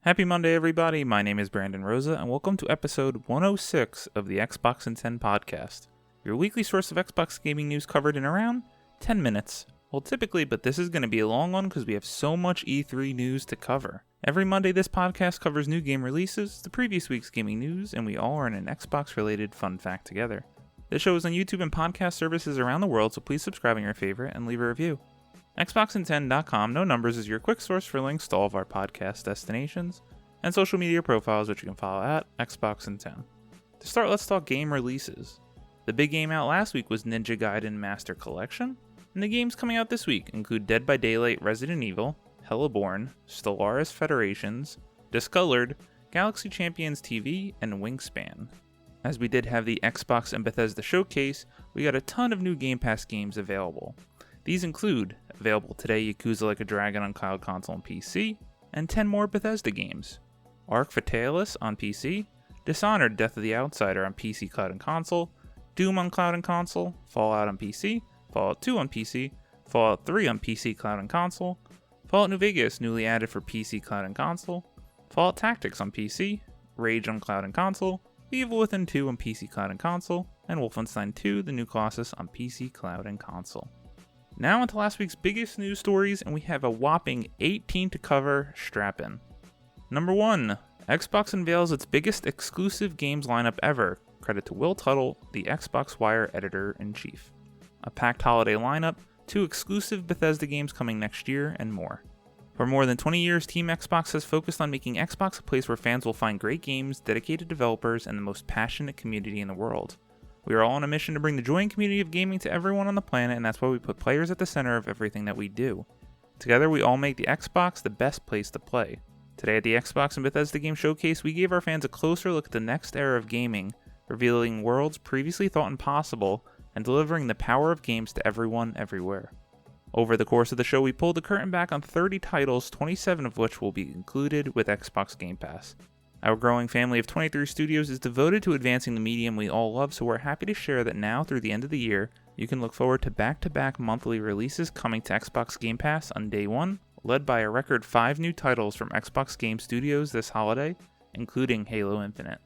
Happy Monday, everybody. My name is Brandon Rosa, and welcome to episode 106 of the Xbox in 10 podcast, your weekly source of Xbox gaming news covered in around 10 minutes. Well, typically, but this is going to be a long one because we have so much E3 news to cover. Every Monday, this podcast covers new game releases, the previous week's gaming news, and we all are in an Xbox-related fun fact together. This show is on YouTube and podcast services around the world, so please subscribe on your favorite and leave a review. Xboxin10.com, no numbers, is your quick source for links to all of our podcast destinations and social media profiles, which you can follow at Xboxin10. To start, let's talk game releases. The big game out last week was Ninja Gaiden Master Collection, and the games coming out this week include Dead by Daylight Resident Evil, Hellborn, Stellaris Federations, Discolored, Galaxy Champions TV, and Wingspan. As we did have the Xbox and Bethesda showcase, we got a ton of new Game Pass games available. These include, available today, Yakuza Like a Dragon on cloud console and PC, and 10 more Bethesda games. Arc Fatalis on PC, Dishonored Death of the Outsider on PC, cloud and console, Doom on cloud and console, Fallout on PC, Fallout 2 on PC, Fallout 3 on PC, cloud and console, Fallout New Vegas newly added for PC, cloud and console, Fallout Tactics on PC, Rage on cloud and console, Evil Within 2 on PC, cloud and console, and Wolfenstein 2 The New Colossus on PC, cloud and console. Now into last week's biggest news stories, and we have a whopping 18 to cover. Strap in. Number 1. Xbox unveils its biggest exclusive games lineup ever. Credit to Will Tuttle, the Xbox Wire editor-in-chief. A packed holiday lineup, 2 exclusive Bethesda games coming next year, and more. For more than 20 years, Team Xbox has focused on making Xbox a place where fans will find great games, dedicated developers, and the most passionate community in the world. We are all on a mission to bring the joy and community of gaming to everyone on the planet, and that's why we put players at the center of everything that we do. Together, we all make the Xbox the best place to play. Today at the Xbox and Bethesda Game Showcase, we gave our fans a closer look at the next era of gaming, revealing worlds previously thought impossible, and delivering the power of games to everyone, everywhere. Over the course of the show, we pulled the curtain back on 30 titles, 27 of which will be included with Xbox Game Pass. Our growing family of 23 studios is devoted to advancing the medium we all love, so we're happy to share that now through the end of the year, you can look forward to back-to-back monthly releases coming to Xbox Game Pass on day 1, led by a record 5 new titles from Xbox Game Studios this holiday, including Halo Infinite.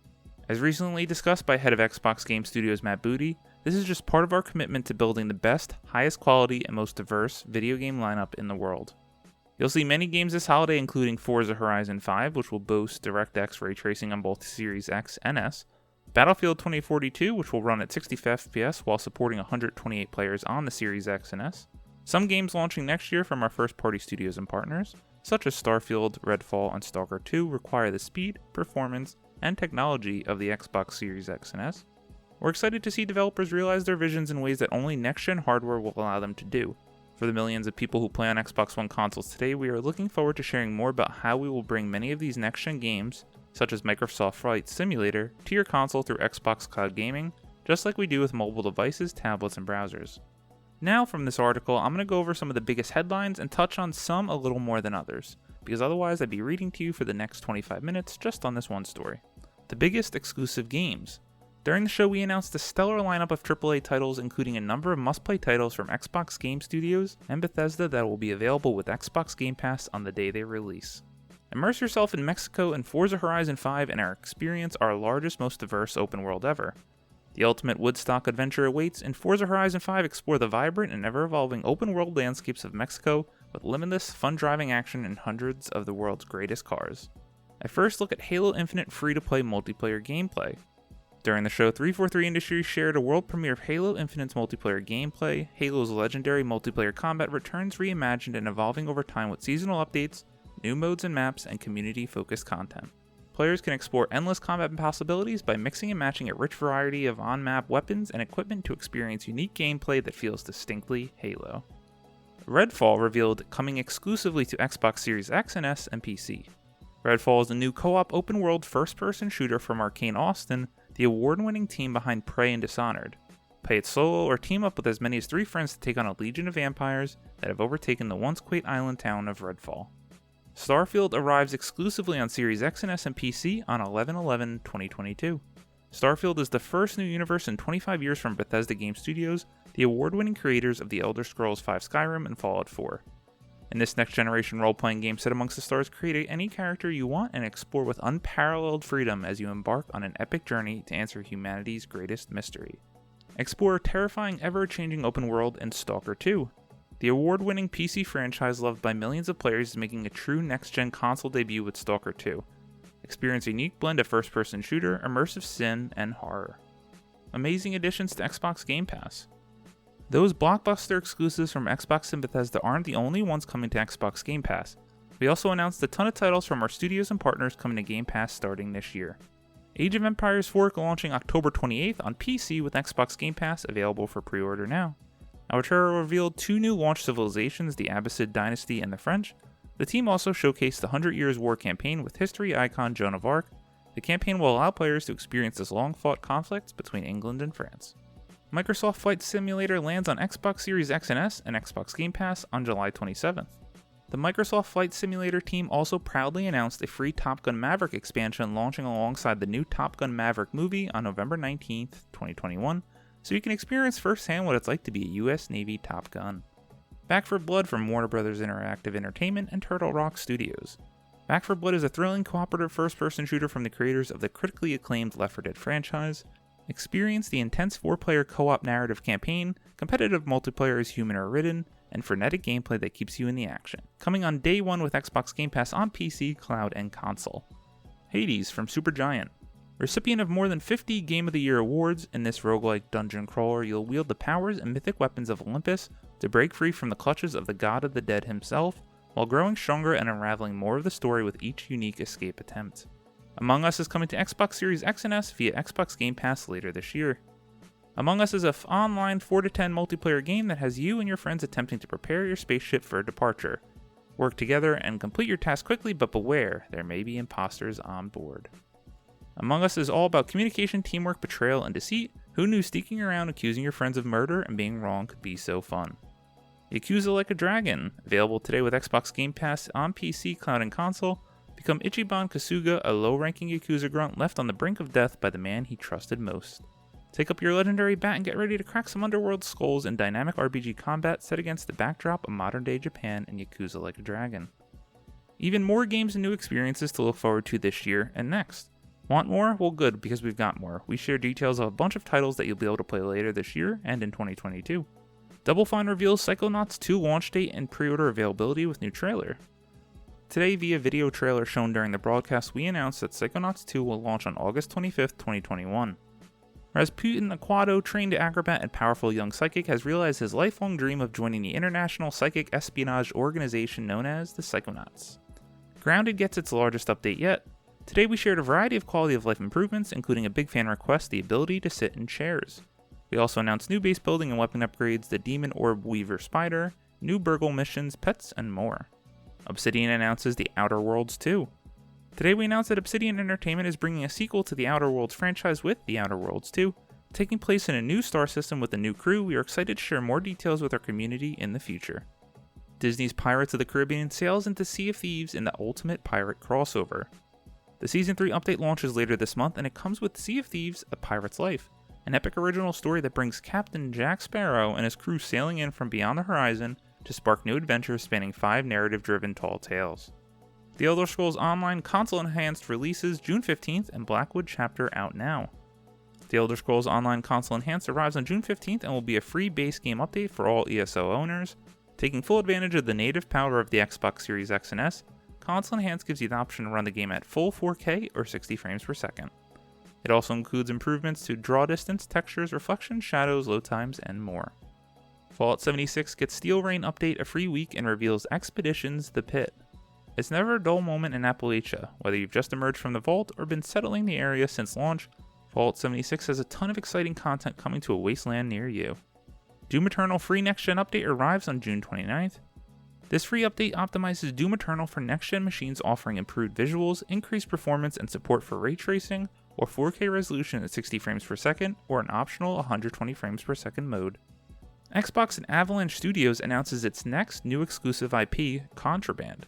As recently discussed by head of Xbox Game Studios Matt Booty, this is just part of our commitment to building the best, highest quality, and most diverse video game lineup in the world. You'll see many games this holiday, including Forza Horizon 5, which will boast DirectX ray tracing on both Series X and S, Battlefield 2042, which will run at 60 FPS while supporting 128 players on the Series X and S, some games launching next year from our first-party studios and partners, such as Starfield, Redfall, and Stalker 2, require the speed, performance, and technology of the Xbox Series X and S. We're excited to see developers realize their visions in ways that only next-gen hardware will allow them to do. For the millions of people who play on Xbox One consoles today, we are looking forward to sharing more about how we will bring many of these next-gen games, such as Microsoft Flight Simulator, to your console through Xbox Cloud Gaming, just like we do with mobile devices, tablets, and browsers. Now from this article, I'm going to go over some of the biggest headlines and touch on some a little more than others, because otherwise I'd be reading to you for the next 25 minutes just on this one story. The biggest exclusive games. During the show, we announced a stellar lineup of AAA titles, including a number of must-play titles from Xbox Game Studios and Bethesda that will be available with Xbox Game Pass on the day they release. Immerse yourself in Mexico and Forza Horizon 5 and experience our largest, most diverse open world ever. The ultimate Woodstock adventure awaits. In Forza Horizon 5, explore the vibrant and ever-evolving open-world landscapes of Mexico with limitless, fun-driving action and hundreds of the world's greatest cars. A first look at Halo Infinite free-to-play multiplayer gameplay. During the show, 343 Industries shared a world premiere of Halo Infinite's multiplayer gameplay. Halo's legendary multiplayer combat returns reimagined and evolving over time with seasonal updates, new modes and maps, and community-focused content. Players can explore endless combat possibilities by mixing and matching a rich variety of on-map weapons and equipment to experience unique gameplay that feels distinctly Halo. Redfall revealed coming exclusively to Xbox Series X and S and PC. Redfall is a new co-op open-world first-person shooter from Arcane Austin, the award-winning team behind Prey and Dishonored. Play it solo or team up with as many as 3 friends to take on a legion of vampires that have overtaken the once quaint island town of Redfall. Starfield arrives exclusively on Series X and S and PC on 11/11/2022. Starfield is the first new universe in 25 years from Bethesda Game Studios, the award-winning creators of The Elder Scrolls V Skyrim and Fallout 4. In this next-generation role-playing game set amongst the stars, create any character you want and explore with unparalleled freedom as you embark on an epic journey to answer humanity's greatest mystery. Explore a terrifying, ever-changing open world in Stalker 2. The award-winning PC franchise loved by millions of players is making a true next-gen console debut with Stalker 2. Experience a unique blend of first-person shooter, immersive sim, and horror. Amazing additions to Xbox Game Pass. Those blockbuster exclusives from Xbox and Bethesda aren't the only ones coming to Xbox Game Pass. We also announced a ton of titles from our studios and partners coming to Game Pass starting this year. Age of Empires 4 launching October 28th on PC with Xbox Game Pass available for pre-order now. Our trailer revealed 2 new launch civilizations, the Abbasid Dynasty and the French. The team also showcased the 100 Years' War campaign with history icon Joan of Arc. The campaign will allow players to experience this long-fought conflict between England and France. Microsoft Flight Simulator lands on Xbox Series X and S and Xbox Game Pass on July 27th. The Microsoft Flight Simulator team also proudly announced a free Top Gun Maverick expansion launching alongside the new Top Gun Maverick movie on November 19th, 2021, so you can experience firsthand what it's like to be a US Navy Top Gun. Back 4 Blood from Warner Bros. Interactive Entertainment and Turtle Rock Studios. Back 4 Blood is a thrilling cooperative first-person shooter from the creators of the critically acclaimed Left 4 Dead franchise. Experience the intense 4-player co-op narrative campaign, competitive multiplayer is human or ridden, and frenetic gameplay that keeps you in the action. Coming on day 1 with Xbox Game Pass on PC, cloud, and console. Hades from Supergiant. Recipient of more than 50 Game of the Year awards, in this roguelike dungeon crawler you'll wield the powers and mythic weapons of Olympus to break free from the clutches of the god of the dead himself, while growing stronger and unraveling more of the story with each unique escape attempt. Among Us is coming to Xbox Series X and S via Xbox Game Pass later this year. Among Us is an online 4-to-10 multiplayer game that has you and your friends attempting to prepare your spaceship for departure. Work together and complete your task quickly, but beware, there may be imposters on board. Among Us is all about communication, teamwork, betrayal, and deceit. Who knew sneaking around accusing your friends of murder and being wrong could be so fun? Yakuza Like a Dragon, available today with Xbox Game Pass on PC, cloud, and console. Become Ichiban Kasuga, a low-ranking Yakuza grunt left on the brink of death by the man he trusted most. Take up your legendary bat and get ready to crack some underworld skulls in dynamic RPG combat set against the backdrop of modern-day Japan and Yakuza Like a Dragon. Even more games and new experiences to look forward to this year and next. Want more? Well good, because we've got more. We share details of a bunch of titles that you'll be able to play later this year and in 2022. Double Fine reveals Psychonauts 2 launch date and pre-order availability with new trailer. Today, via video trailer shown during the broadcast, we announced that Psychonauts 2 will launch on August 25th, 2021. Rasputin Aquato, trained acrobat and powerful young psychic, has realized his lifelong dream of joining the international psychic espionage organization known as the Psychonauts. Grounded gets its largest update yet. Today we shared a variety of quality of life improvements, including a big fan request, the ability to sit in chairs. We also announced new base building and weapon upgrades, the Demon Orb Weaver Spider, new Burgle missions, pets, and more. Obsidian announces The Outer Worlds 2. Today we announced that Obsidian Entertainment is bringing a sequel to the Outer Worlds franchise with The Outer Worlds 2. Taking place in a new star system with a new crew, we are excited to share more details with our community in the future. Disney's Pirates of the Caribbean sails into Sea of Thieves in the ultimate pirate crossover. The Season 3 update launches later this month, and it comes with Sea of Thieves, A Pirate's Life, an epic original story that brings Captain Jack Sparrow and his crew sailing in from beyond the horizon to spark new adventures spanning 5 narrative-driven tall tales. The Elder Scrolls Online console-enhanced releases June 15th and Blackwood Chapter out now. The Elder Scrolls Online console enhanced arrives on June 15th and will be a free base game update for all ESO owners. Taking full advantage of the native power of the Xbox Series X and S, console enhanced gives you the option to run the game at full 4K or 60 frames per second. It also includes improvements to draw distance, textures, reflections, shadows, load times, and more. Fallout 76 gets Steel Rain update a free week and reveals Expeditions The Pit. It's never a dull moment in Appalachia, whether you've just emerged from the vault or been settling the area since launch. Fallout 76 has a ton of exciting content coming to a wasteland near you. Doom Eternal free next-gen update arrives on June 29th. This free update optimizes Doom Eternal for next-gen machines, offering improved visuals, increased performance, and support for ray tracing, or 4K resolution at 60 frames per second, or an optional 120 frames per second mode. Xbox and Avalanche Studios announces its next new exclusive IP, Contraband.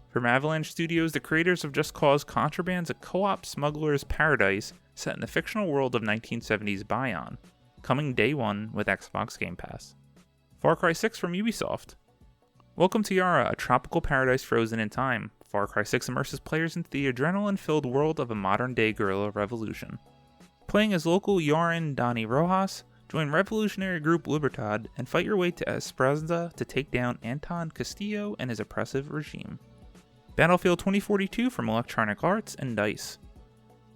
From Avalanche Studios, the creators of Just Cause, Contraband's a co-op smuggler's paradise set in the fictional world of 1970s Bion, coming day one with Xbox Game Pass. Far Cry 6 from Ubisoft. Welcome to Yara, a tropical paradise frozen in time. Far Cry 6 immerses players into the adrenaline-filled world of a modern-day guerrilla revolution. Playing as local Yaran Dani Rojas, join revolutionary group Libertad and fight your way to Esperanza to take down Anton Castillo and his oppressive regime. Battlefield 2042 from Electronic Arts and DICE.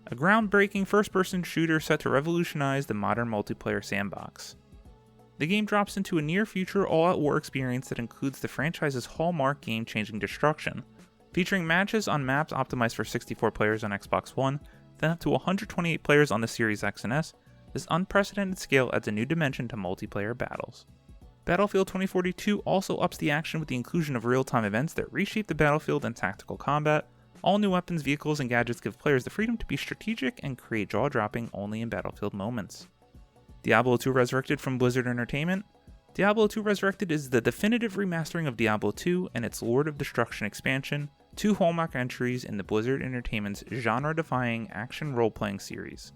A groundbreaking first-person shooter set to revolutionize the modern multiplayer sandbox. The game drops into a near-future all-out war experience that includes the franchise's hallmark game-changing destruction, featuring matches on maps optimized for 64 players on Xbox One, then up to 128 players on the Series X and S. This unprecedented scale adds a new dimension to multiplayer battles. Battlefield 2042 also ups the action with the inclusion of real-time events that reshape the battlefield and tactical combat. All new weapons, vehicles, and gadgets give players the freedom to be strategic and create jaw-dropping only in Battlefield moments. Diablo 2 Resurrected from Blizzard Entertainment. Diablo 2 Resurrected is the definitive remastering of Diablo 2 and its Lord of Destruction expansion, two hallmark entries in the Blizzard Entertainment's genre-defying action role-playing series.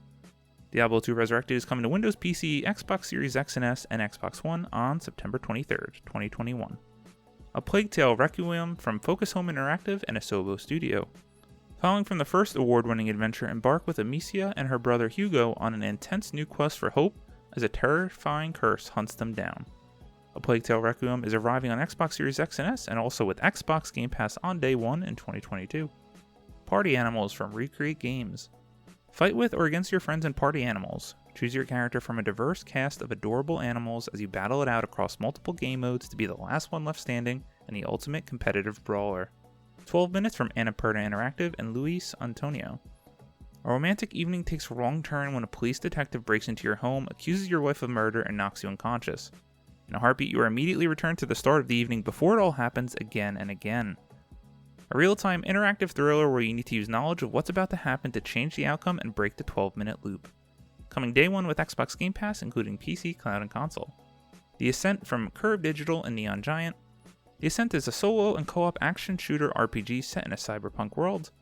Diablo 2 Resurrected is coming to Windows PC, Xbox Series X and S, and Xbox One on September 23rd, 2021. A Plague Tale Requiem from Focus Home Interactive and Asobo Studio. Following from the first award-winning adventure, embark with Amicia and her brother Hugo on an intense new quest for hope as a terrifying curse hunts them down. A Plague Tale Requiem is arriving on Xbox Series X and S and also with Xbox Game Pass on day one in 2022. Party Animals from Recreate Games. Fight with or against your friends and party animals. Choose your character from a diverse cast of adorable animals as you battle it out across multiple game modes to be the last one left standing and the ultimate competitive brawler. 12 minutes from Annapurna Interactive and Luis Antonio. A romantic evening takes a wrong turn when a police detective breaks into your home, accuses your wife of murder, and knocks you unconscious. In a heartbeat, you are immediately returned to the start of the evening before it all happens again and again. A real-time interactive thriller where you need to use knowledge of what's about to happen to change the outcome and break the 12-minute loop. Coming day one with Xbox Game Pass, including PC, cloud, and console. The Ascent from Curve Digital and Neon Giant. The Ascent is a solo and co-op action shooter RPG set in a cyberpunk world.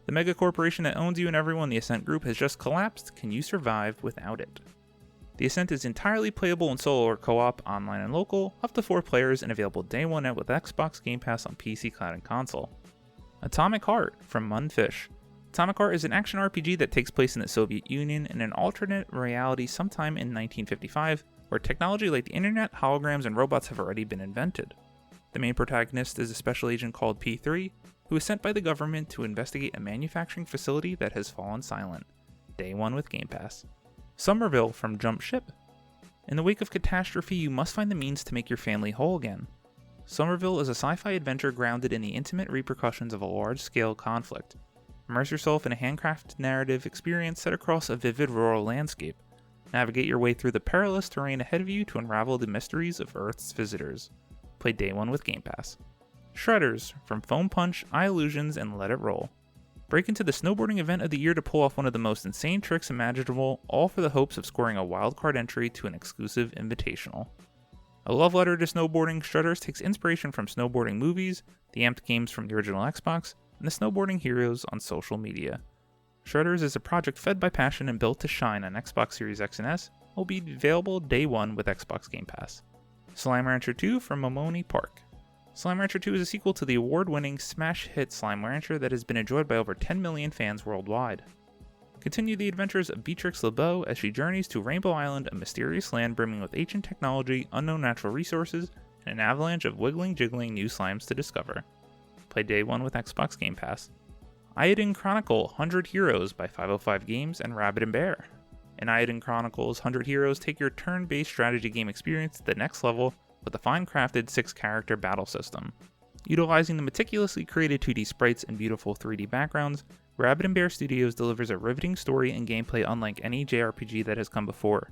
The mega corporation that owns you and everyone, the Ascent Group, has just collapsed. Can you survive without it? The Ascent is entirely playable in solo or co-op, online and local, up to 4 players, and available day one with Xbox Game Pass on PC, cloud, and console. Atomic Heart from Munfish. Atomic Heart is an action RPG that takes place in the Soviet Union in an alternate reality sometime in 1955, where technology like the internet, holograms, and robots have already been invented. The main protagonist is a special agent called P3, who is sent by the government to investigate a manufacturing facility that has fallen silent. Day one with Game Pass. Somerville from Jump Ship. In the wake of catastrophe, you must find the means to make your family whole again. Somerville is a sci-fi adventure grounded in the intimate repercussions of a large-scale conflict. Immerse yourself in a handcrafted narrative experience set across a vivid rural landscape. Navigate your way through the perilous terrain ahead of you to unravel the mysteries of Earth's visitors. Play day one with Game Pass. Shredders from Foam Punch, iLusions, and Let It Roll. Break into the snowboarding event of the year to pull off one of the most insane tricks imaginable, all for the hopes of scoring a wildcard entry to an exclusive invitational. A love letter to snowboarding, Shredders takes inspiration from snowboarding movies, the amped games from the original Xbox, and the snowboarding heroes on social media. Shredders is a project fed by passion and built to shine on Xbox Series X and S, and will be available day one with Xbox Game Pass. Slime Rancher 2 from Momoni Park. Slime Rancher 2 is a sequel to the award-winning smash hit Slime Rancher that has been enjoyed by over 10 million fans worldwide. Continue the adventures of Beatrix LeBeau as she journeys to Rainbow Island, a mysterious land brimming with ancient technology, unknown natural resources, and an avalanche of wiggling, jiggling new slimes to discover. Play day one with Xbox Game Pass. Iodine Chronicle 100 Heroes by 505 Games and Rabbit and Bear. In Iodine Chronicles 100 Heroes, take your turn-based strategy game experience to the next level with a fine-crafted 6-character battle system. Utilizing the meticulously created 2D sprites and beautiful 3D backgrounds, Rabbit and Bear Studios delivers a riveting story and gameplay unlike any JRPG that has come before.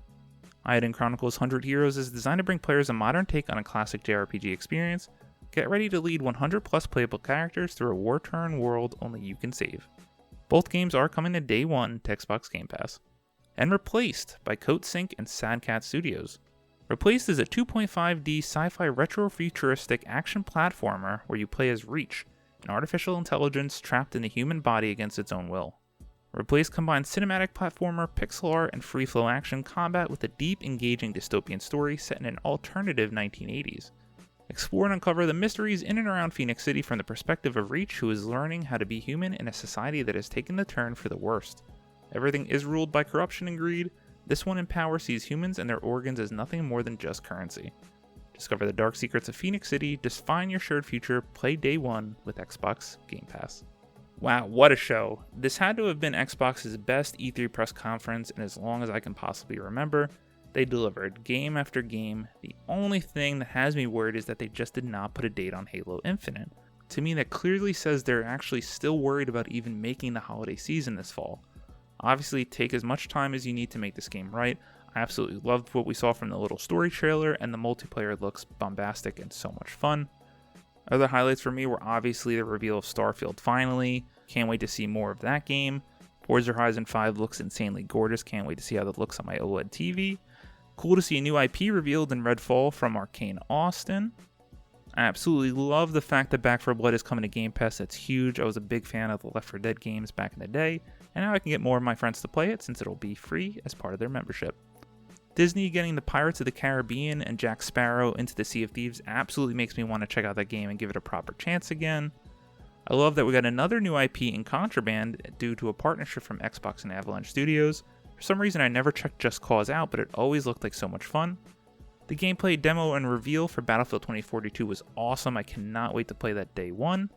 Iodine Chronicles 100 Heroes is designed to bring players a modern take on a classic JRPG experience. Get ready to lead 100 plus playable characters through a war-torn world only you can save. Both games are coming to day one to Xbox Game Pass. And Replaced by Coatsink and Sad Cat Studios. Replaced is a 2.5D sci-fi retro-futuristic action platformer where you play as Reach, an artificial intelligence trapped in the human body against its own will. Replaced combines cinematic platformer, pixel art, and free-flow action combat with a deep, engaging dystopian story set in an alternative 1980s. Explore and uncover the mysteries in and around Phoenix City from the perspective of Reach, who is learning how to be human in a society that has taken the turn for the worst. Everything is ruled by corruption and greed. This one in power sees humans and their organs as nothing more than just currency. Discover the dark secrets of Phoenix City, define your shared future, play day one with Xbox Game Pass. Wow, what a show. This had to have been Xbox's best E3 press conference in as long as I can possibly remember. They delivered game after game. The only thing that has me worried is that they just did not put a date on Halo Infinite. To me, that clearly says they're actually still worried about even making the holiday season this fall. Obviously, take as much time as you need to make this game right. I absolutely loved what we saw from the little story trailer, and the multiplayer looks bombastic and so much fun. Other highlights for me were obviously the reveal of Starfield finally. Can't wait to see more of that game. Forza Horizon 5 looks insanely gorgeous. Can't wait to see how that looks on my OLED TV. Cool to see a new IP revealed in Redfall from Arcane Austin. I absolutely love the fact that Back 4 Blood is coming to Game Pass. That's huge. I was a big fan of the Left 4 Dead games back in the day, and now I can get more of my friends to play it since it'll be free as part of their membership. Disney getting the Pirates of the Caribbean and Jack Sparrow into the Sea of Thieves absolutely makes me want to check out that game and give it a proper chance again. I love that we got another new IP in Contraband due to a partnership from Xbox and Avalanche Studios. For some reason I never checked Just Cause out, but it always looked like so much fun. The gameplay demo and reveal for Battlefield 2042 was awesome. I cannot wait to play that day one.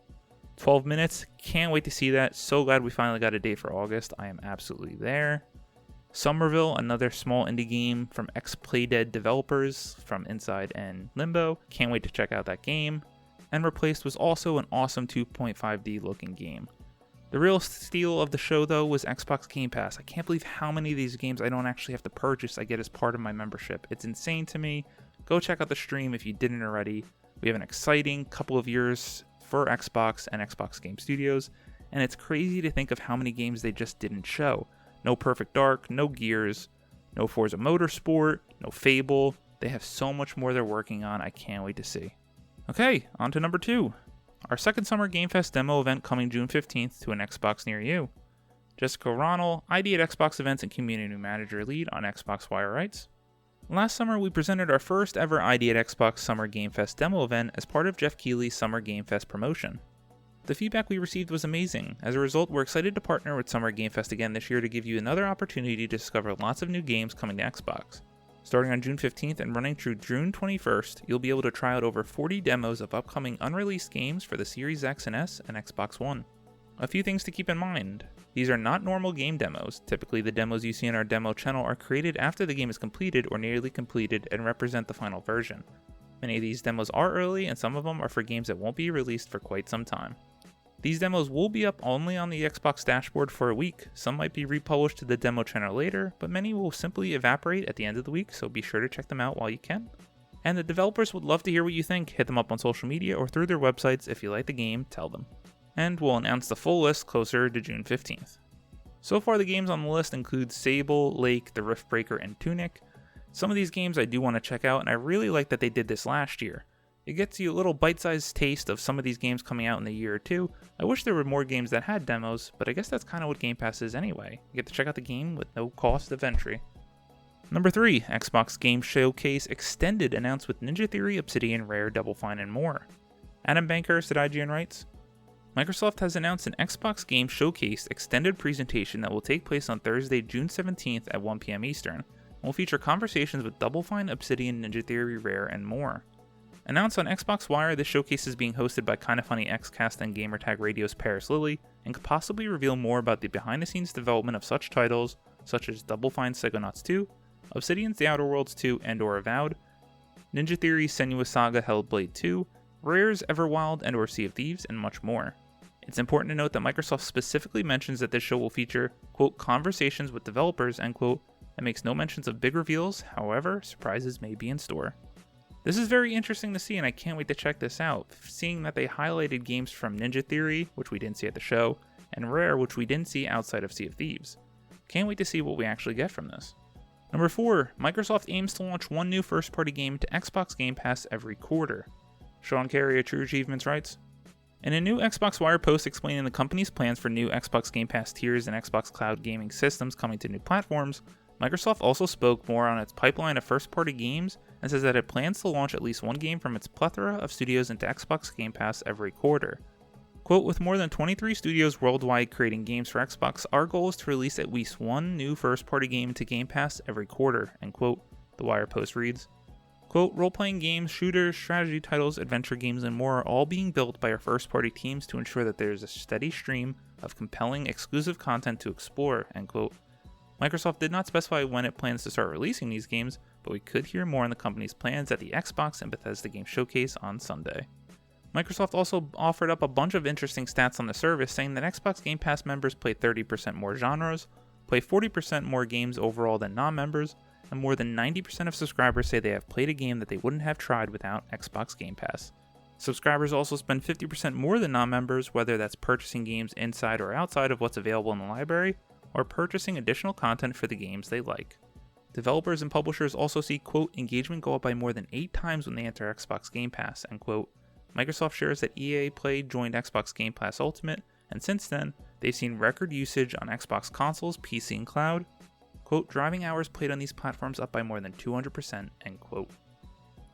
12 minutes, can't wait to see that. So glad we finally got a date for August. I am absolutely there. Somerville, another small indie game from ex-Playdead developers from Inside and Limbo. Can't wait to check out that game. And Replaced was also an awesome 2.5D looking game. The real steal of the show, though, was Xbox Game Pass. I can't believe how many of these games I don't actually have to purchase I get as part of my membership. It's insane to me. Go check out the stream if you didn't already. We have an exciting couple of years for Xbox and Xbox Game Studios, and it's crazy to think of how many games they just didn't show. No Perfect Dark, no Gears, no Forza Motorsport, no Fable. They have so much more they're working on. I can't wait to see. Okay, on to number 2. Our second Summer Game Fest demo event coming June 15th to an Xbox near you. Jessica Ronald, ID at Xbox Events and Community Manager Lead on Xbox Wire writes, last summer we presented our first ever ID at Xbox Summer Game Fest demo event as part of Jeff Keighley's Summer Game Fest promotion. The feedback we received was amazing. As a result, we're excited to partner with Summer Game Fest again this year to give you another opportunity to discover lots of new games coming to Xbox. Starting on June 15th and running through June 21st, you'll be able to try out over 40 demos of upcoming unreleased games for the Series X and S and Xbox One. A few things to keep in mind. These are not normal game demos. Typically, the demos you see on our demo channel are created after the game is completed or nearly completed and represent the final version. Many of these demos are early, and some of them are for games that won't be released for quite some time. These demos will be up only on the Xbox dashboard for a week. Some might be republished to the demo channel later, but many will simply evaporate at the end of the week, so be sure to check them out while you can. And the developers would love to hear what you think. Hit them up on social media or through their websites. If you like the game, tell them. And we'll announce the full list closer to June 15th. So far, the games on the list include Sable, Lake, The Riftbreaker, and Tunic. Some of these games I do want to check out, and I really like that they did this last year. It gets you a little bite-sized taste of some of these games coming out in a year or two. I wish there were more games that had demos, but I guess that's kind of what Game Pass is anyway. You get to check out the game with no cost of entry. Number 3, Xbox Game Showcase Extended announced with Ninja Theory, Obsidian, Rare, Double Fine, and more. Adam Bankhurst at IGN writes, Microsoft has announced an Xbox Game Showcase Extended presentation that will take place on Thursday, June 17th at 1 p.m. Eastern, and will feature conversations with Double Fine, Obsidian, Ninja Theory, Rare, and more. Announced on Xbox Wire, this showcase is being hosted by Kinda Funny Xcast and Gamertag Radio's Paris Lilly, and could possibly reveal more about the behind-the-scenes development of such titles such as Double Fine's Psychonauts 2, Obsidian's The Outer Worlds 2 and/or Avowed, Ninja Theory's Senua's Saga Hellblade 2, Rare's Everwild and/or Sea of Thieves, and much more. It's important to note that Microsoft specifically mentions that this show will feature, quote, conversations with developers, end quote, and makes no mentions of big reveals. However, surprises may be in store. This is very interesting to see, and I can't wait to check this out, seeing that they highlighted games from Ninja Theory, which we didn't see at the show, and Rare, which we didn't see outside of Sea of Thieves. Can't wait to see what we actually get from this. Number 4, Microsoft aims to launch one new first-party game to Xbox Game Pass every quarter. Sean Carey at True Achievements writes, in a new Xbox Wire post explaining the company's plans for new Xbox Game Pass tiers and Xbox Cloud gaming systems coming to new platforms, Microsoft also spoke more on its pipeline of first-party games and says that it plans to launch at least one game from its plethora of studios into Xbox Game Pass every quarter. Quote, with more than 23 studios worldwide creating games for Xbox, our goal is to release at least one new first-party game into Game Pass every quarter, end quote, the Wire post reads. Quote, role-playing games, shooters, strategy titles, adventure games, and more are all being built by our first-party teams to ensure that there is a steady stream of compelling, exclusive content to explore, end quote. Microsoft did not specify when it plans to start releasing these games, but we could hear more on the company's plans at the Xbox and Bethesda Game Showcase on Sunday. Microsoft also offered up a bunch of interesting stats on the service, saying that Xbox Game Pass members play 30% more genres, play 40% more games overall than non-members, and more than 90% of subscribers say they have played a game that they wouldn't have tried without Xbox Game Pass. Subscribers also spend 50% more than non-members, whether that's purchasing games inside or outside of what's available in the library, or purchasing additional content for the games they like. Developers and publishers also see, quote, engagement go up by more than 8 times when they enter Xbox Game Pass, end quote. Microsoft shares that EA Play joined Xbox Game Pass Ultimate, and since then, they've seen record usage on Xbox consoles, PC, and cloud, quote, driving hours played on these platforms up by more than 200%, end quote.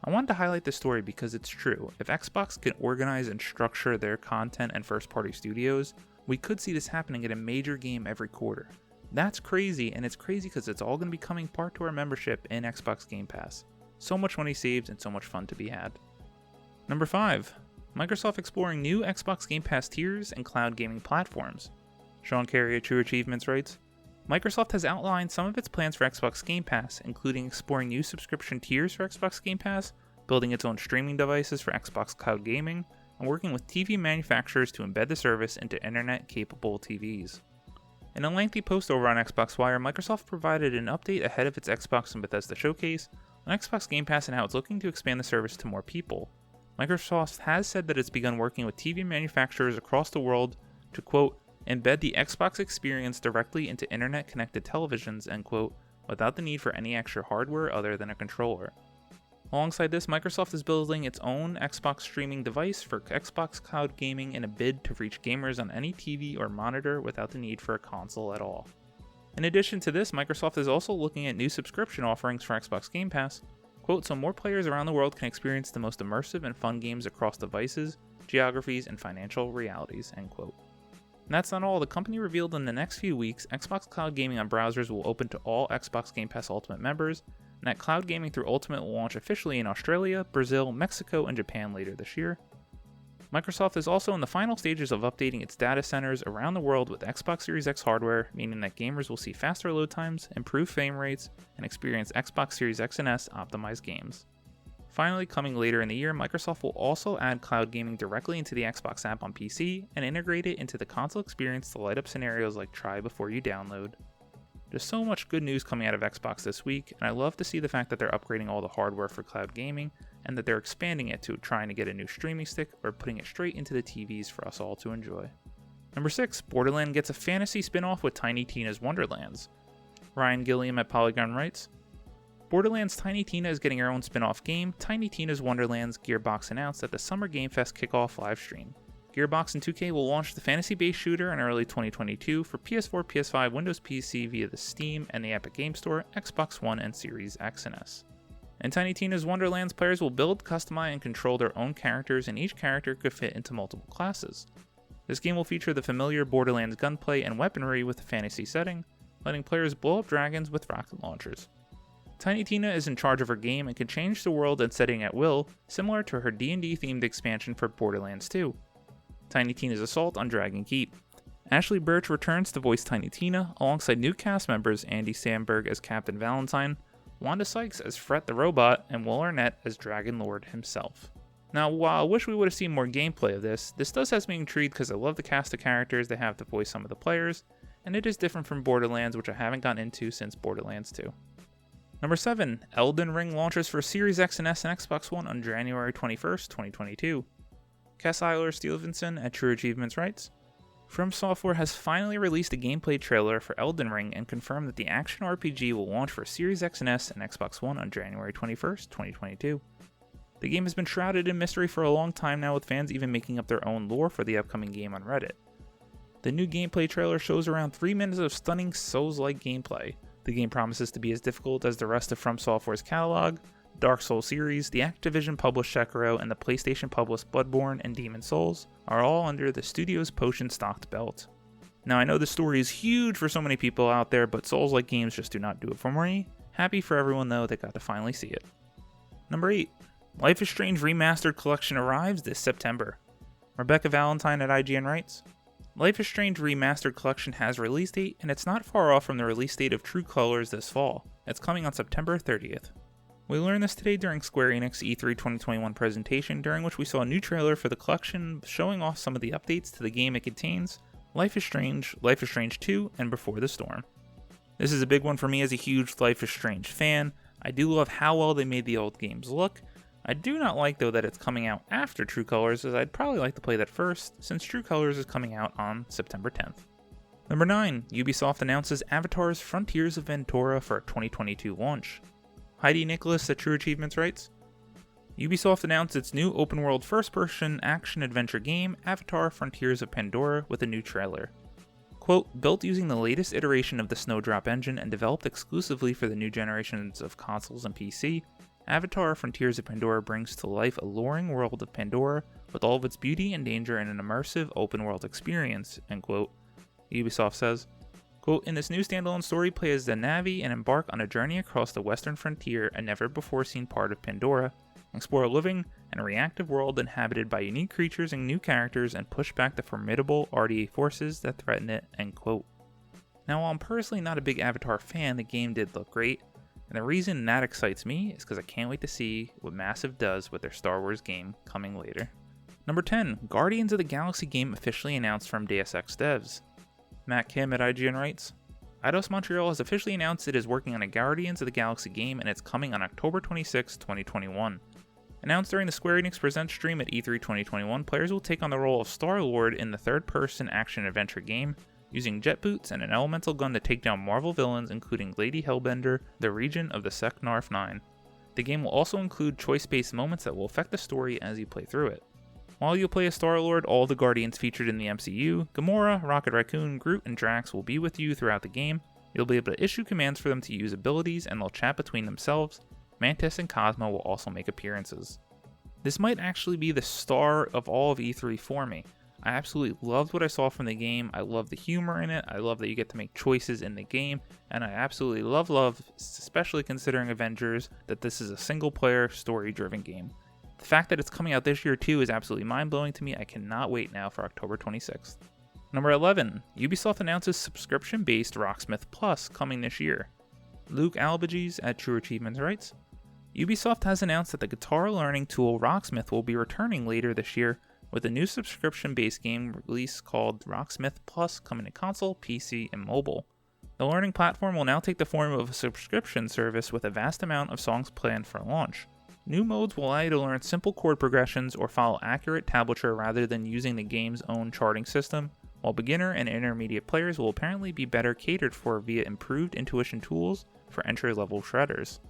I wanted to highlight this story because it's true. If Xbox can organize and structure their content and first-party studios, we could see this happening at a major game every quarter. That's crazy, and it's crazy because it's all going to be coming part to our membership in Xbox Game Pass. So much money saved and so much fun to be had. Number 5. Microsoft exploring new Xbox Game Pass tiers and cloud gaming platforms. Sean Carey at True Achievements writes, Microsoft has outlined some of its plans for Xbox Game Pass, including exploring new subscription tiers for Xbox Game Pass, building its own streaming devices for Xbox Cloud Gaming, and working with TV manufacturers to embed the service into internet-capable TVs. In a lengthy post over on Xbox Wire, Microsoft provided an update ahead of its Xbox and Bethesda showcase on Xbox Game Pass and how it's looking to expand the service to more people. Microsoft has said that it's begun working with TV manufacturers across the world to, quote, embed the Xbox experience directly into internet-connected televisions, end quote, without the need for any extra hardware other than a controller. Alongside this, Microsoft is building its own Xbox streaming device for Xbox Cloud Gaming in a bid to reach gamers on any TV or monitor without the need for a console at all. In addition to this, Microsoft is also looking at new subscription offerings for Xbox Game Pass, quote, so more players around the world can experience the most immersive and fun games across devices, geographies, and financial realities, end quote. And that's not all. The company revealed in the next few weeks, Xbox Cloud Gaming on browsers will open to all Xbox Game Pass Ultimate members, and that cloud gaming through Ultimate will launch officially in Australia, Brazil, Mexico, and Japan later this year. Microsoft is also in the final stages of updating its data centers around the world with Xbox Series X hardware, meaning that gamers will see faster load times, improved frame rates, and experience Xbox Series X and S optimized games. Finally, coming later in the year, Microsoft will also add cloud gaming directly into the Xbox app on PC and integrate it into the console experience to light up scenarios like try before you download. There's so much good news coming out of Xbox this week, and I love to see the fact that they're upgrading all the hardware for cloud gaming, and that they're expanding it to trying to get a new streaming stick or putting it straight into the TVs for us all to enjoy. Number 6, Borderlands gets a fantasy spin-off with Tiny Tina's Wonderlands. Ryan Gilliam at Polygon writes, Borderlands Tiny Tina is getting her own spin-off game, Tiny Tina's Wonderlands, Gearbox announced at the Summer Game Fest kickoff livestream. Gearbox and 2K will launch the fantasy-based shooter in early 2022 for PS4, PS5, Windows PC via the Steam and the Epic Game Store, Xbox One, and Series X and S. In Tiny Tina's Wonderlands, players will build, customize, and control their own characters, and each character could fit into multiple classes. This game will feature the familiar Borderlands gunplay and weaponry with a fantasy setting, letting players blow up dragons with rocket launchers. Tiny Tina is in charge of her game and can change the world and setting at will, similar to her D&D themed expansion for Borderlands 2. Tiny Tina's assault on Dragon Keep. Ashley Birch returns to voice Tiny Tina, alongside new cast members Andy Samberg as Captain Valentine, Wanda Sykes as Fret the Robot, and Will Arnett as Dragon Lord himself. Now, while I wish we would have seen more gameplay of this does have me intrigued because I love the cast of characters they have to voice some of the players, and it is different from Borderlands, which I haven't gotten into since Borderlands 2. Number 7, Elden Ring launches for Series X and S and Xbox One on January 21st, 2022. Cass Eiler Stevenson at True Achievements writes, From Software has finally released a gameplay trailer for Elden Ring and confirmed that the action RPG will launch for Series X and S and Xbox One on January 21st, 2022. The game has been shrouded in mystery for a long time now, with fans even making up their own lore for the upcoming game on Reddit. The new gameplay trailer shows around 3 minutes of stunning Souls-like gameplay, The game promises to be as difficult as the rest of From Software's catalog. Dark Souls series, the Activision-published Sekiro, and the PlayStation-published Bloodborne and Demon Souls are all under the studio's potion-stocked belt. Now, I know the story is huge for so many people out there, but Souls-like games just do not do it for me. Happy for everyone, though, that got to finally see it. Number 8. Life is Strange Remastered Collection arrives this September. Rebecca Valentine at IGN writes, Life is Strange Remastered Collection has a release date, and it's not far off from the release date of True Colors this fall. It's coming on September 30th. We learned this today during Square Enix E3 2021 presentation, during which we saw a new trailer for the collection showing off some of the updates to the game it contains, Life is Strange 2, and Before the Storm. This is a big one for me as a huge Life is Strange fan. I do love how well they made the old games look. I do not like, though, that it's coming out after True Colors, as I'd probably like to play that first, since True Colors is coming out on September 10th. Number 9. Ubisoft announces Avatar's Frontiers of Pandora for a 2022 launch. Heidi Nicholas at True Achievements writes, Ubisoft announced its new open-world first-person action-adventure game, Avatar Frontiers of Pandora, with a new trailer. Quote, built using the latest iteration of the Snowdrop engine and developed exclusively for the new generations of consoles and PC, Avatar Frontiers of Pandora brings to life a alluring world of Pandora with all of its beauty and danger in an immersive open-world experience, end quote. Ubisoft says, quote, in this new standalone story, play as the Na'vi and embark on a journey across the western frontier, a never-before-seen part of Pandora, explore a living and reactive world inhabited by unique creatures and new characters, and push back the formidable RDA forces that threaten it, end quote. Now, while I'm personally not a big Avatar fan, the game did look great, and the reason that excites me is because I can't wait to see what Massive does with their Star Wars game coming later. Number 10, Guardians of the Galaxy game officially announced from Deus Ex devs. Matt Kim at IGN writes, Eidos Montreal has officially announced it is working on a Guardians of the Galaxy game, and it's coming on October 26, 2021. Announced during the Square Enix Present stream at E3 2021, players will take on the role of Star-Lord in the third-person action-adventure game, using jet boots and an elemental gun to take down Marvel villains including Lady Hellbender, the region of the Seknarf 9. The game will also include choice-based moments that will affect the story as you play through it. While you'll play as Star-Lord, all the Guardians featured in the MCU, Gamora, Rocket Raccoon, Groot, and Drax will be with you throughout the game. You'll be able to issue commands for them to use abilities, and they'll chat between themselves. Mantis and Cosmo will also make appearances. This might actually be the star of all of E3 for me. I absolutely loved what I saw from the game. I love the humor in it. I love that you get to make choices in the game. And I absolutely love, especially considering Avengers, that this is a single-player, story-driven game. The fact that it's coming out this year too is absolutely mind-blowing to me. I cannot wait now for October 26th. Number 11. Ubisoft announces subscription-based Rocksmith Plus coming this year. Luke Albages at True Achievements writes, Ubisoft has announced that the guitar learning tool Rocksmith will be returning later this year, with a new subscription-based game release called Rocksmith Plus coming to console, PC, and mobile. The learning platform will now take the form of a subscription service with a vast amount of songs planned for launch. New modes will allow you to learn simple chord progressions or follow accurate tablature rather than using the game's own charting system, while beginner and intermediate players will apparently be better catered for via improved intuition tools for entry-level shredders.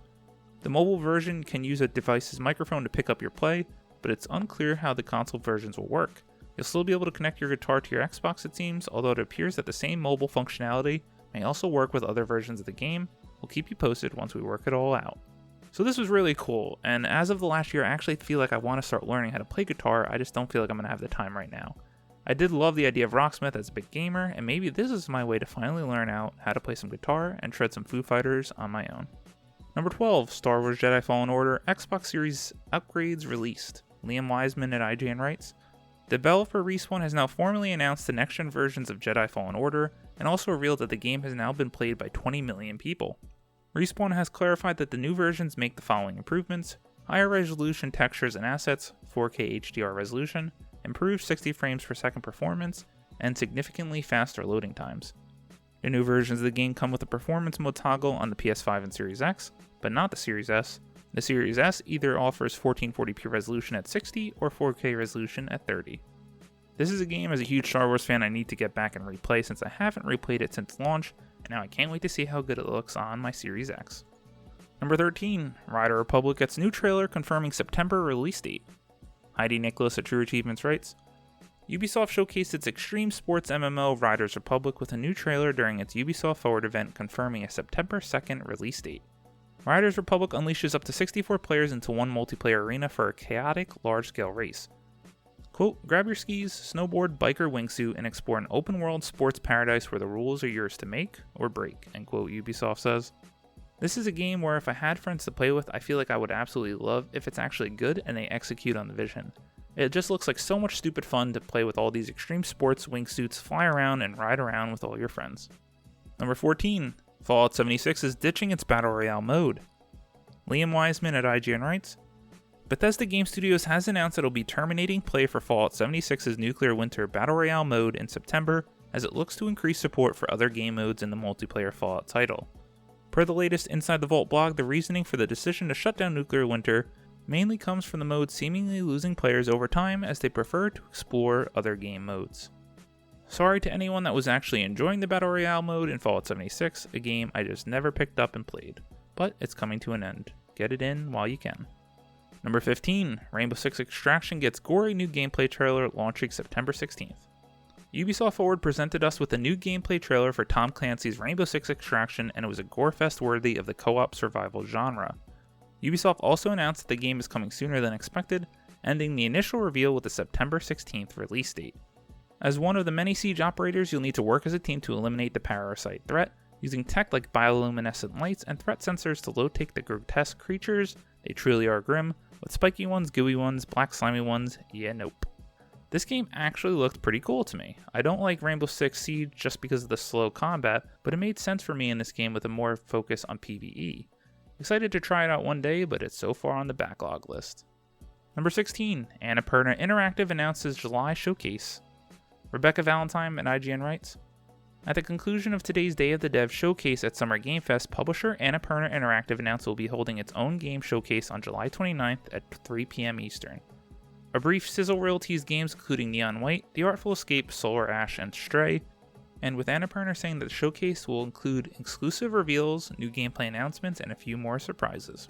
The mobile version can use a device's microphone to pick up your play, but it's unclear how the console versions will work. You'll still be able to connect your guitar to your Xbox, it seems, although it appears that the same mobile functionality may also work with other versions of the game. We'll keep you posted once we work it all out. So this was really cool, and as of the last year, I actually feel like I want to start learning how to play guitar. I just don't feel like I'm going to have the time right now. I did love the idea of Rocksmith as a big gamer, and maybe this is my way to finally learn out how to play some guitar and shred some Foo Fighters on my own. Number 12, Star Wars Jedi Fallen Order Xbox Series upgrades released. Liam Wiseman at IGN writes, developer Respawn has now formally announced the next-gen versions of Jedi Fallen Order, and also revealed that the game has now been played by 20 million people. Respawn has clarified that the new versions make the following improvements: higher resolution textures and assets, 4K HDR resolution, improved 60 frames per second performance, and significantly faster loading times. The new versions of the game come with a performance mode toggle on the PS5 and Series X, but not the Series S. The Series S either offers 1440p resolution at 60 or 4K resolution at 30. This is a game, as a huge Star Wars fan, I need to get back and replay since I haven't replayed it since launch, and now I can't wait to see how good it looks on my Series X. Number 13, Rider Republic gets new trailer confirming September release date. Heidi Nicholas at True Achievements writes, Ubisoft showcased its extreme sports MMO Riders Republic with a new trailer during its Ubisoft Forward event, confirming a September 2nd release date. Riders Republic unleashes up to 64 players into one multiplayer arena for a chaotic, large-scale race. Quote, grab your skis, snowboard, bike, or wingsuit and explore an open-world sports paradise where the rules are yours to make or break, end quote, Ubisoft says. This is a game where if I had friends to play with, I feel like I would absolutely love if it's actually good and they execute on the vision. It just looks like so much stupid fun to play with all these extreme sports wingsuits, fly around, and ride around with all your friends. Number 14. Fallout 76 is ditching its Battle Royale mode. Liam Wiseman at IGN writes, Bethesda Game Studios has announced it will be terminating play for Fallout 76's Nuclear Winter Battle Royale mode in September as it looks to increase support for other game modes in the multiplayer Fallout title. Per the latest Inside the Vault blog, the reasoning for the decision to shut down Nuclear Winter mainly comes from the mode seemingly losing players over time as they prefer to explore other game modes. Sorry to anyone that was actually enjoying the Battle Royale mode in Fallout 76, a game I just never picked up and played, but it's coming to an end. Get it in while you can. Number 15, Rainbow Six Extraction gets gory new gameplay trailer launching September 16th. Ubisoft Forward presented us with a new gameplay trailer for Tom Clancy's Rainbow Six Extraction, and it was a gorefest worthy of the co-op survival genre. Ubisoft also announced that the game is coming sooner than expected, ending the initial reveal with a September 16th release date. As one of the many siege operators, you'll need to work as a team to eliminate the parasite threat, using tech like bioluminescent lights and threat sensors to locate the grotesque creatures. They truly are grim, with spiky ones, gooey ones, black slimy ones, yeah nope. This game actually looked pretty cool to me. I don't like Rainbow Six Siege just because of the slow combat, but it made sense for me in this game with a more focus on PvE. Excited to try it out one day, but it's so far on the backlog list. Number 16, Annapurna Interactive announces July showcase. Rebecca Valentine at IGN writes, at the conclusion of today's Day of the Dev showcase at Summer Game Fest, publisher Annapurna Interactive announced it will be holding its own game showcase on July 29th at 3 p.m. Eastern. A brief sizzle reel teased games including Neon White, The Artful Escape, Solar Ash, and Stray, and with Annapurna saying that the showcase will include exclusive reveals, new gameplay announcements, and a few more surprises.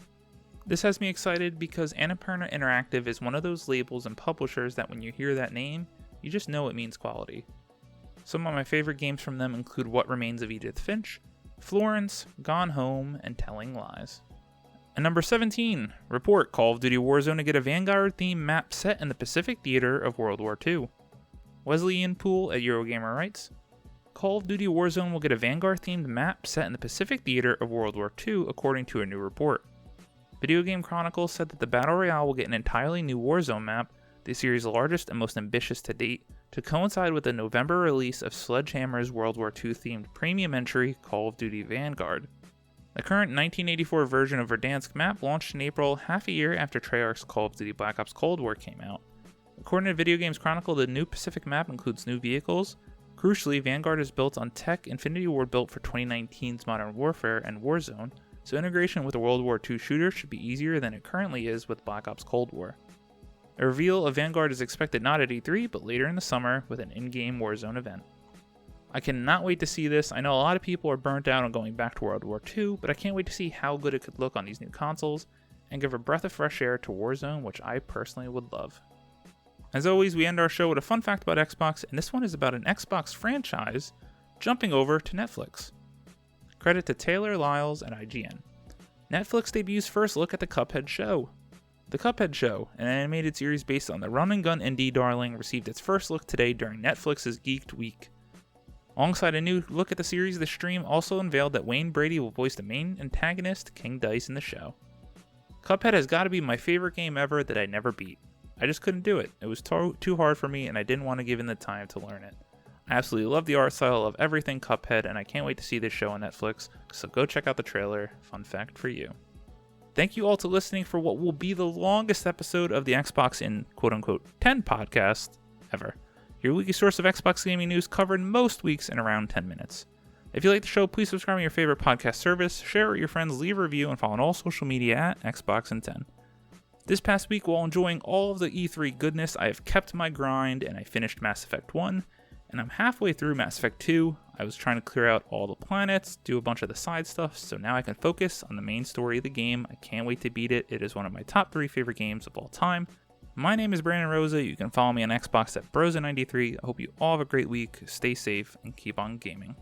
This has me excited because Annapurna Interactive is one of those labels and publishers that when you hear that name, you just know it means quality. Some of my favorite games from them include What Remains of Edith Finch, Florence, Gone Home, and Telling Lies. And number 17, report Call of Duty Warzone to get a Vanguard-themed map set in the Pacific Theater of World War II. Wesleyan Poole at Eurogamer writes, Call of Duty Warzone will get a Vanguard-themed map set in the Pacific Theater of World War II, according to a new report. Video Game Chronicles said that the Battle Royale will get an entirely new Warzone map, the series' largest and most ambitious to date, to coincide with the November release of Sledgehammer's World War II-themed premium entry, Call of Duty Vanguard. The current 1984 version of Verdansk map launched in April, half a year after Treyarch's Call of Duty Black Ops Cold War came out. According to Video Games Chronicle, the new Pacific map includes new vehicles. Crucially, Vanguard is built on tech Infinity Ward built for 2019's Modern Warfare and Warzone, so integration with a World War II shooter should be easier than it currently is with Black Ops Cold War. A reveal of Vanguard is expected not at E3, but later in the summer with an in-game Warzone event. I cannot wait to see this. I know a lot of people are burnt out on going back to World War II, but I can't wait to see how good it could look on these new consoles, and give a breath of fresh air to Warzone, which I personally would love. As always, we end our show with a fun fact about Xbox, and this one is about an Xbox franchise jumping over to Netflix. Credit to Taylor Lyles at IGN. Netflix debuts first look at the Cuphead show. The Cuphead Show, an animated series based on the run-and-gun indie darling, received its first look today during Netflix's Geeked Week. Alongside a new look at the series, the stream also unveiled that Wayne Brady will voice the main antagonist, King Dice, in the show. Cuphead has got to be my favorite game ever that I never beat. I just couldn't do it. It was too hard for me, and I didn't want to give in the time to learn it. I absolutely love the art style of everything Cuphead, and I can't wait to see this show on Netflix, so go check out the trailer. Fun fact for you. Thank you all to listening for what will be the longest episode of the Xbox in quote-unquote 10 podcast ever. Your weekly source of Xbox gaming news covered most weeks in around 10 minutes. If you like the show, please subscribe to your favorite podcast service, share it with your friends, leave a review, and follow on all social media at Xbox in 10. This past week, while enjoying all of the E3 goodness, I have kept my grind, and I finished Mass Effect 1, and I'm halfway through Mass Effect 2. I was trying to clear out all the planets, do a bunch of the side stuff, so now I can focus on the main story of the game. I can't wait to beat it. It is one of my top 3 favorite games of all time. My name is Brandon Rosa. You can follow me on Xbox at Brosa93. I hope you all have a great week, stay safe, and keep on gaming.